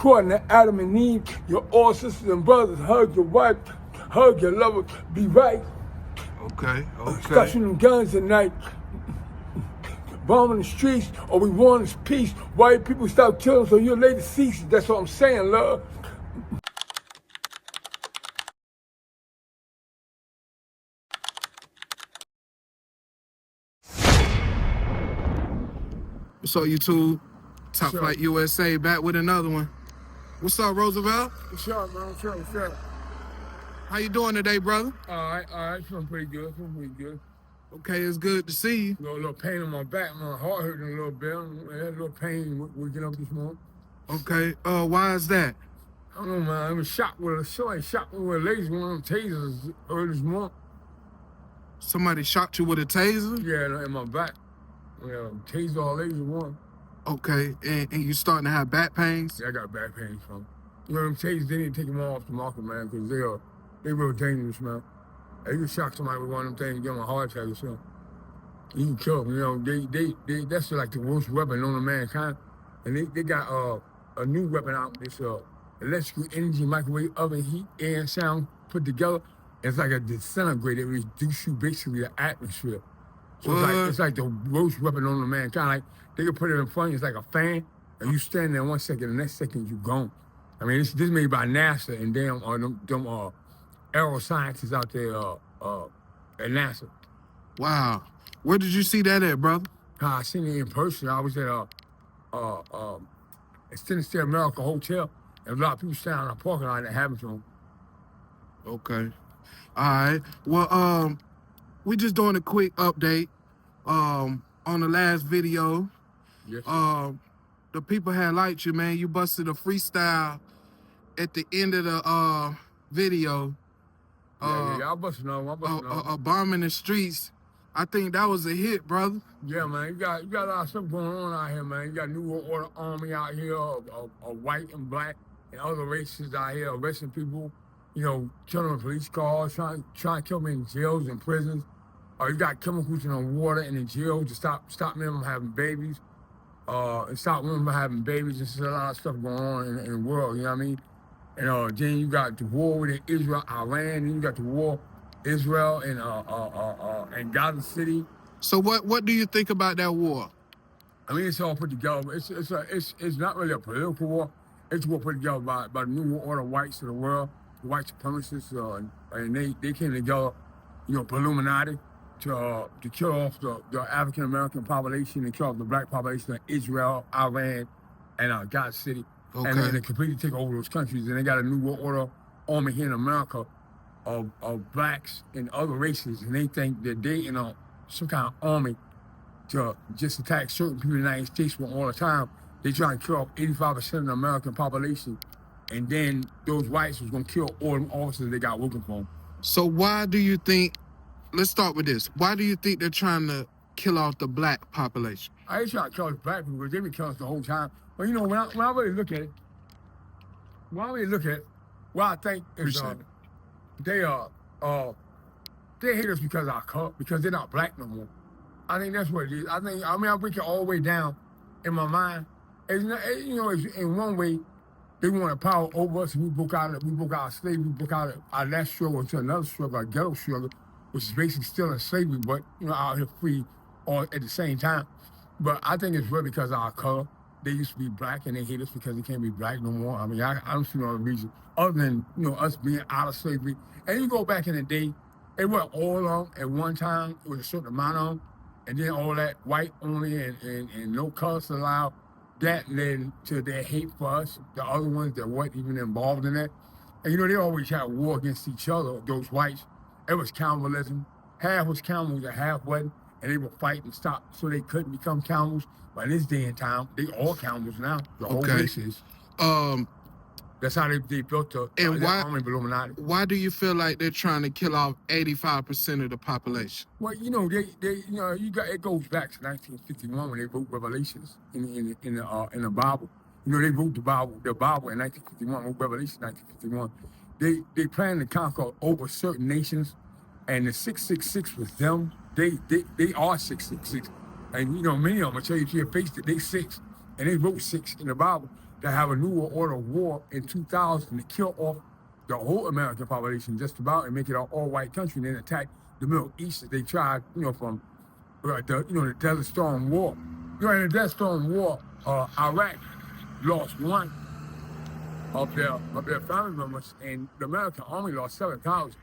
according to Adam and Eve. Your all sisters and brothers, hug your wife, hug your lover, be right. Okay. Stop shooting them guns at night, bombing the streets, or we want is peace. White people stop killing so your lady ceases. That's what I'm saying, love. What's up, YouTube? Top Flight USA back with another one. What's up, Roosevelt? What's up, man? What's up? How you doing today, brother? All right. Feeling pretty good. Okay, it's good to see you. A little pain on my back. My heart hurting a little bit. I had a little pain waking up this morning. Okay, why is that? I don't know, man. I was shot with a laser, one of them tasers early this morning. Somebody shot you with a taser? Yeah, in my back. Yeah, taser or laser one. Okay, and you starting to have back pains? Yeah, I got back pains from them. You know, them tasers, they need to take them all off the market, man, because they real dangerous, man. You can shock somebody with one of them things and give them a heart attack or something. You can kill them, you know. That's like the worst weapon known to mankind. And they got a new weapon out, this electrical energy microwave oven, heat, air, and sound put together. It's like a disintegrator. It reduces you basically the atmosphere. So it's like the worst weapon known to mankind. Like they can put it in front of you, it's like a fan, and you stand there 1 second, the next second you gone. I mean, this made by NASA and them aero scientists out there at NASA. Wow. Where did you see that at, brother? I seen it in person. I was at Extended Stay America Hotel, and a lot of people standing on the parking lot that happened to them. Okay. All right. Well, we just doing a quick update on the last video. Yes. The people had liked you, man. You busted a freestyle at the end of the video. Yeah, I busted on. A bomb in the streets. I think that was a hit, brother. Yeah, man. You got a lot of stuff going on out here, man. You got New World Order Army out here, of white and black and other races out here arresting people, you know, killing police cars, trying to kill them in jails and prisons. You got chemicals in the water and in jail to stop men from having babies, and stop women from having babies. There's a lot of stuff going on in the world, you know what I mean? And then you got the war with Israel, Iran, and you got the war Israel and Gaza City. So what do you think about that war? I mean, it's all put together. It's not really a political war. It's a war put together by the New World Order whites of the world, the white supremacists, and they came together, you know, for Illuminati to kill off the African American population and kill off the black population of Israel, Iran, and Gaza City. Okay. And they completely take over those countries. And they got a New World Order army here in America of blacks and other races, and they think that they, you know, some kind of army to just attack certain people in the United States all the time. They try to kill off 85% of the American population, and then those whites was gonna kill all them officers they got working for them. So why do you think, let's start with this, why do you think they're trying to kill off the black population? I ain't trying to kill the black people because they've been killing us the whole time. But you know, when I really look at it, what I think is they hate us because of our color, because they're not black no more. I think that's what it is. I break it all the way down in my mind. It's in one way, they want to power over us, and we broke out of slavery, we broke out of that struggle into another struggle, a ghetto struggle, which is basically still in slavery, but you know, out here free all at the same time. But I think it's really because of our color. They used to be black and they hate us because they can't be black no more. I mean, I don't see no other reason other than, you know, us being out of slavery. And you go back in the day, it wasn't all of them at one time. It was a certain amount of them. And then all that white only and no colors allowed, that led to their hate for us, the other ones that weren't even involved in that. And you know, they always had war against each other, those whites. It was cannibalism. Half was cannibals and half wasn't. And they would fight and stop so they couldn't become cannibals. But in this day and time, they all cannibals now. The whole race is. That's how they built the army of Illuminati. Why do you feel like they're trying to kill off 85% of the population? Well, you know, it goes back to 1951 when they wrote Revelations in the Bible. You know, they wrote the Bible in 1951, wrote Revelation 1951. They planned to conquer over certain nations, and the 666 was them. They are 666. And you know, many of them, I tell you to your face that they 6, and they wrote 6 in the Bible. to have a New World Order war in 2000 to kill off the whole American population just about and make it an all-white country and then attack the Middle East as they tried, from the Desert Storm War. In the Desert Storm War, Iraq lost one of their family members, and the American Army lost 7,000.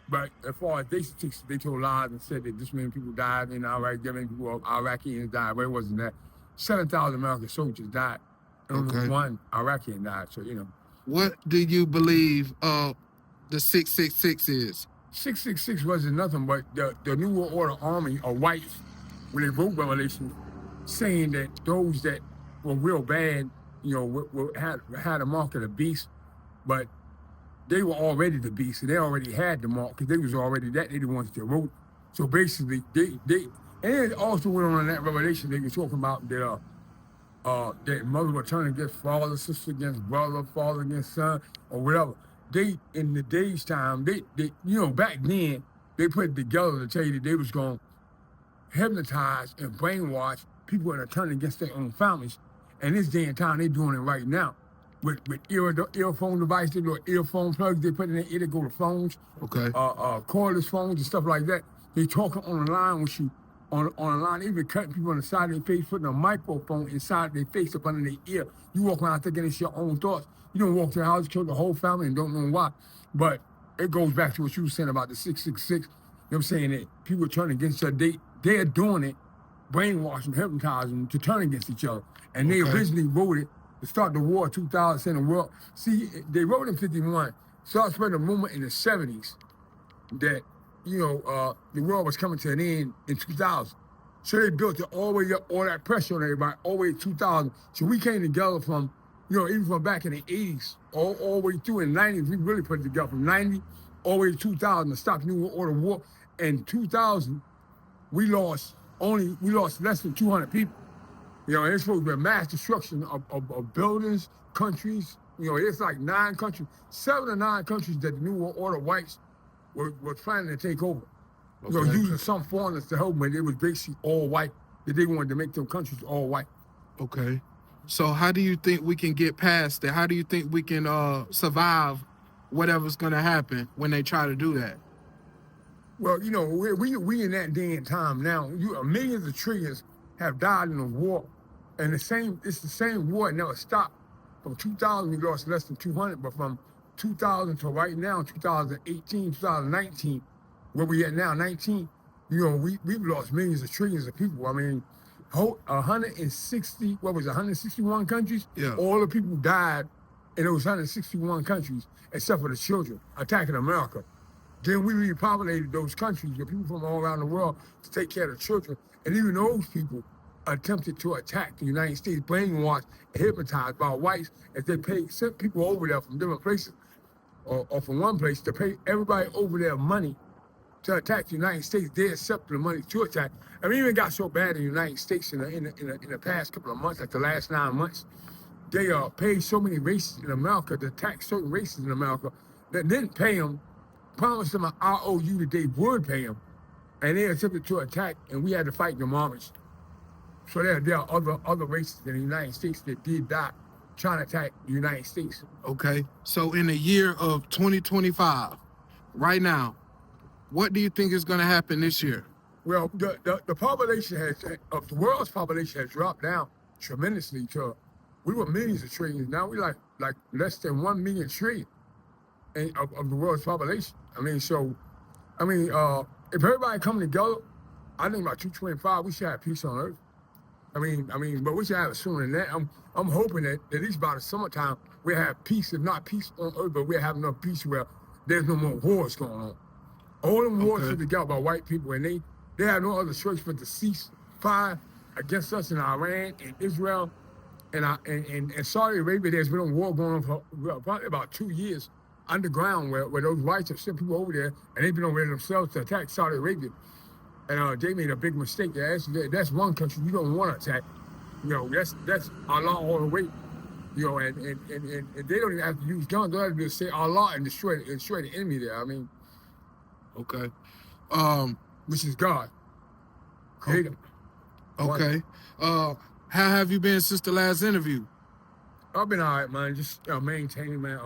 But as far as they told lies and said that this many people died in Iraq, that many people Iraqis died, but it wasn't that. 7,000 American soldiers died, and only one Iraqi died. So What do you believe the 666 is? 666 wasn't nothing but the New World Order army of whites when they wrote Revelation, saying that those that were real bad, had a mark of the beast, but they were already the beast, and they already had the mark because they was already that. They the ones that wrote. So basically, they and also went on in that Revelation. They were talking about that mother would turn against father, sister against brother, father against son, or whatever. They in the day's time, they back then they put it together to tell you that they was going to hypnotize and brainwash people that are turning against their own families. And this day and time, they doing it right now. With earphone devices, little earphone plugs they put in their ear to go to phones, cordless phones and stuff like that. They talking on the line with you, on the line, even cutting people on the side of their face, putting a microphone inside their face up under their ear. You walk around thinking it's your own thoughts. You don't walk to the house, kill the whole family and don't know why. But it goes back to what you were saying about the 666. I'm saying that people turning against each other. They're doing it, brainwashing, hypnotizing to turn against each other. And they originally wrote it to start the war 2000 in the world. See, they wrote in 51, started spreading a movement in the 70s that, the world was coming to an end in 2000. So they built it all the way up, all that pressure on everybody, all the way to 2000. So we came together from, even from back in the 80s, all the way through in the 90s, we really put it together from 90 all the way to 2000 to stop the New World Order war. In 2000, we lost less than 200 people. And it's supposed to be a mass destruction of buildings, countries. It's like 9 countries, 7 or 9 countries that the New World Order whites were planning to take over. Using some foreigners to help them, but it was basically all white, that they wanted to make them countries all white. Okay. So how do you think we can get past that? How do you think we can survive whatever's going to happen when they try to do that? Well, we in that day and time now. Millions of trillions have died in the war, and it's the same war. It never stopped. From 2000, we lost less than 200, but from 2000 to right now, 2018, 2019, where we at now, 19, we've lost millions of trillions of people. I mean, 161 countries? Yeah. All the people died in those 161 countries, except for the children attacking America. Then we repopulated those countries with people from all around the world to take care of the children. And even those people attempted to attack the United States, brainwashed and hypnotized by whites as they sent people over there from different places or from one place to pay everybody over there money to attack the United States. They accepted the money to attack. I mean, it even got so bad in the United States in the past couple of months, like the last 9 months, they paid so many races in America to attack certain races in America that didn't pay them, promised them an IOU that they would pay them, and they attempted to attack, and we had to fight them armies. So there are other races in the United States that did die trying to attack the United States. Okay. So in the year of 2025, right now, what do you think is going to happen this year? Well, the population of the world's population has dropped down tremendously. We were millions of trillions. Now we like less than 1 million trillion of the world's population. If everybody coming together, I think by 2025 we should have peace on Earth. But we should have it sooner than that. I'm hoping that at least by the summertime we'll have peace, if not peace on Earth, but we'll have enough peace where there's no more wars going on. All them wars are together by white people, and they have no other choice but to cease fire against us in Iran and Israel and Saudi Arabia. There's been a war going on for probably about 2 years underground where those whites have sent people over there, and they've been over there themselves to attack Saudi Arabia. And they made a big mistake. That's one country you don't want to attack. That's Allah all the way. And they don't even have to use guns. They have to just say Allah and destroy the enemy there. Okay. Which is God. Creator. Okay. How have you been since the last interview? I've been all right, man. Just maintaining, man.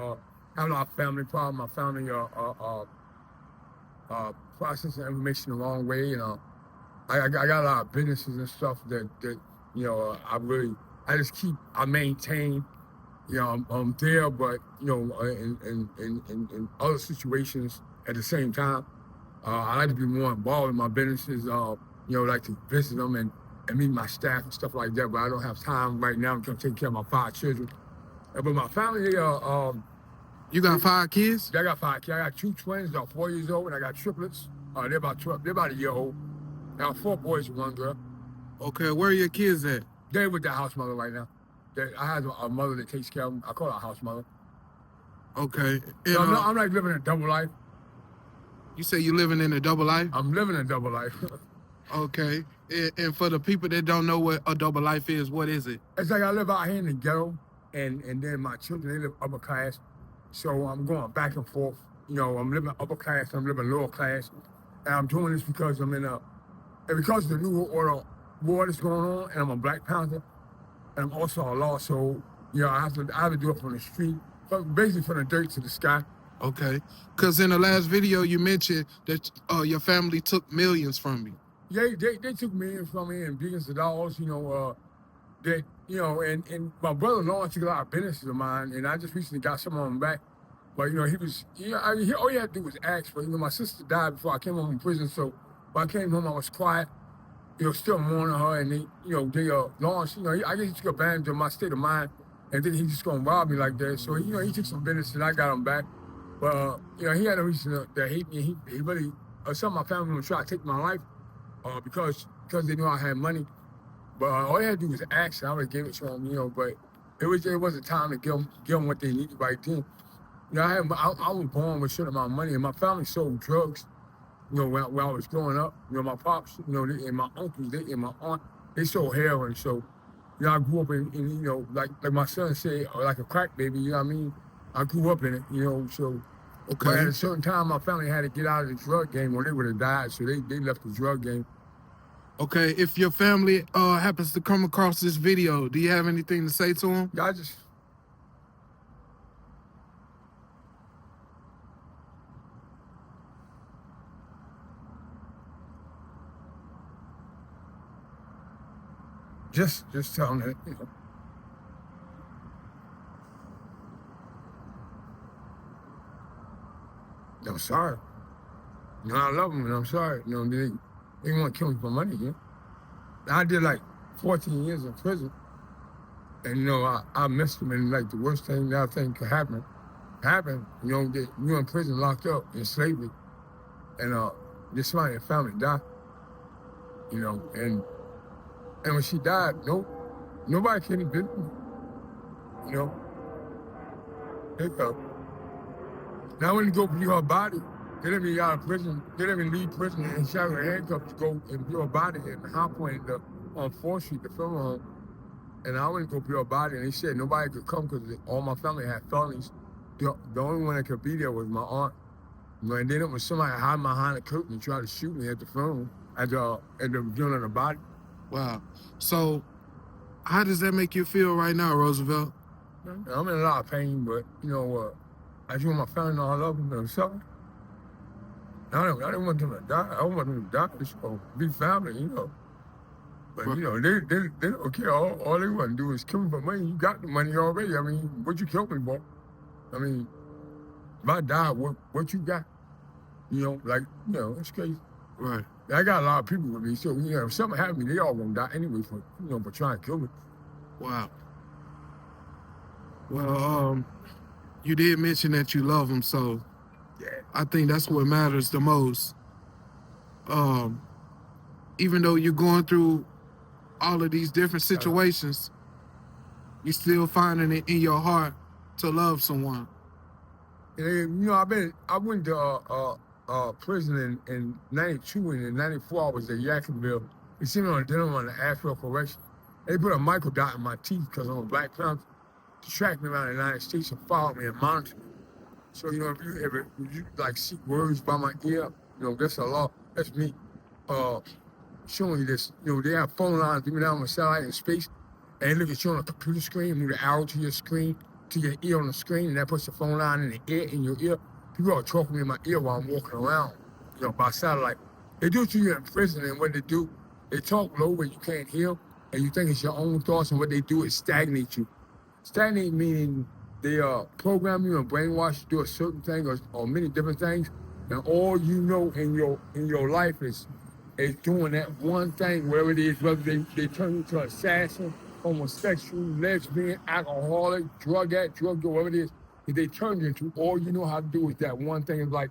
Have a lot of family problems. My family processing information the wrong way. I got a lot of businesses and stuff that I maintain. I'm there, but in other situations at the same time. I like to be more involved in my businesses. Like to visit them and meet my staff and stuff like that. But I don't have time right now. I'm trying to take care of my 5 children. But my family, You got 5 kids? I got 5 kids. I got 2 twins. They're 4 years old, and I got triplets. They're about 12. They're about a year old. I got 4 boys and 1 girl. Okay, where are your kids at? They're with their house mother right now. I have a mother that takes care of them. I call her house mother. Okay. And, So I'm like living a double life. You say you living in a double life? I'm living a double life. Okay. And for the people that don't know what a double life is, what is it? It's like I live out here in the ghetto, and then my children, they live upper class. So I'm going back and forth. I'm living upper class, I'm living lower class. And I'm doing this because because of the New World Order war that's going on, and I'm a Black Panther, and I'm also a law. So, I have to do it from the street, basically from the dirt to the sky. Okay. Because in the last video, you mentioned that your family took millions from you. Yeah, they took millions from me and billions of dollars, and my brother-in-law took a lot of businesses of mine, and I just recently got some of them back. But, all he had to do was ask. But, my sister died before I came home from prison, so when I came home, I was quiet, still mourning her, and they launched, I guess he took advantage of my state of mind, and then he just gonna rob me like that. So, he took some business, and I got him back. But, he had a reason to hate me. He really, some of my family would try to take my life, because they knew I had money. But all they had to do was ask, and I would have gave it to them, but it wasn't time to give them what they needed right then. I was born with a certain amount of money, and my family sold drugs, when I was growing up. My pops, and my uncles, and my aunt, they sold heroin. So, I grew up in like my son said, like a crack baby, you know what I mean? I grew up in it, so. Okay. But at a certain time, my family had to get out of the drug game or they would have died, so they left the drug game. Okay, if your family happens to come across this video, do you have anything to say to them? I just tell them that, I'm sorry. I love them, and I'm sorry. They want to kill me for money, I did like 14 years in prison, and I missed them, and like the worst thing that I think could happen happened. That you're in prison, locked up in slavery, and this somebody in the family died. And when she died, nobody came to visit me. They go. Now when you go view her body, they let me out of prison. They let me leave prison and shot her handcuffs to go and view her body in High Point on 4th Street, the funeral home. And I went to go view her body, and they said nobody could come because all my family had felonies. The only one that could be there was my aunt. And then it was somebody hiding behind a curtain and tried to shoot me at the funeral, at the viewing of the body. Wow. So, how does that make you feel right now, Roosevelt? I'm in a lot of pain, but I just want my family to know I love them and I'm sorry. I didn't want them to die. I want them to die. It's going to be family, But, they don't care. All they want to do is kill me for money. You got the money already. I mean, what you kill me for? I mean, if I die, what you got? It's crazy. Right. I got a lot of people with me, so, if something happened to me, they all going to die anyway for trying to kill me. Wow. Well, you did mention that you love them, so Yeah. I think that's what matters the most. Even though you're going through all of these different situations, you're still finding it in your heart to love someone. I went to prison in 92, and in 94 I was at Jacksonville. They sent me on a dinner on the Asheville correction. They put a micro dot in my teeth because I'm a Black Panther to track me around the United States and follow me and monitor me. So, if you like see words by my ear, that's a law. That's me showing you this. They have phone lines even down on satellite in space. And look, it's showing a computer screen, move the arrow to your screen, to your ear on the screen, and that puts the phone line in the ear, in your ear. People are talking in my ear while I'm walking around, by satellite. They do it to you in prison, and what they do, they talk low where you can't hear, and you think it's your own thoughts, and what they do is stagnate you. Stagnate meaning they program you and brainwash you to do a certain thing or many different things, and all you know in your life is doing that one thing, wherever it is, whether they turn you to an assassin, homosexual, lesbian, alcoholic, drug addict, drug dealer, whatever it is, if they turn you into, all you know how to do is that one thing. It's like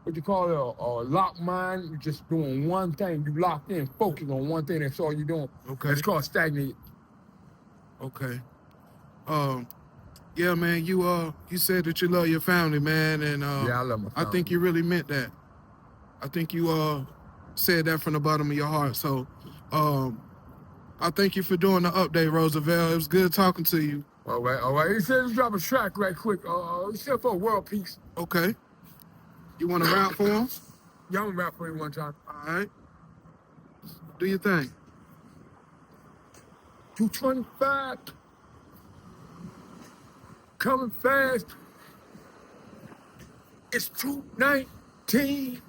what you call it, a locked mind. You're just doing one thing. You locked in, focused on one thing. That's all you're doing. Okay. It's called stagnate. Okay. Yeah, man, you said that you love your family, man, and Yeah, I love my family. I think you really meant that. I think you said that from the bottom of your heart. So I thank you for doing the update, Roosevelt. It was good talking to you. All right. He said let's drop a track right quick. He said for world peace. Okay. You want to rap for him? Yeah, I'm gonna rap for you one time. All right. Do your thing. 225. Coming fast. It's 219.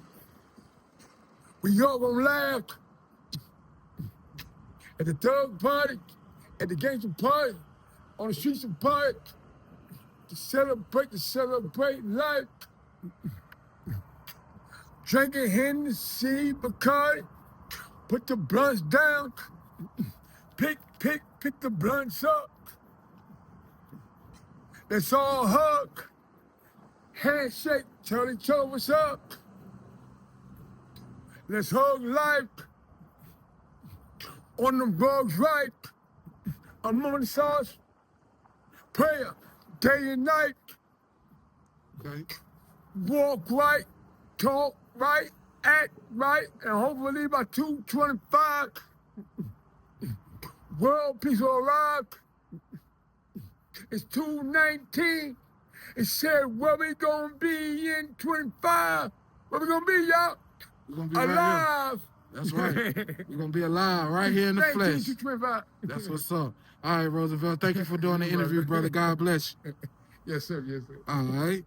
We all gonna laugh at the thug party, at the gangster party, on the streets of party, to celebrate life. Drinking Hennessy, Bacardi, put the blunts down, pick the blunts up. Let's all hug, handshake, tell each other what's up. Let's hug life on the bugs right. I'm on the sauce, prayer, day and night. Okay. Walk right, talk right, act right, and hopefully by 225, world peace will arrive. It's 219. It said, where we gonna be in 25? Where we gonna be, y'all? We're gonna be alive. Right here. That's right. We're gonna be alive right here in the flesh. 225. That's what's up. All right, Roosevelt. Thank you for doing the interview, brother. God bless you. Yes, sir. Yes, sir. All right.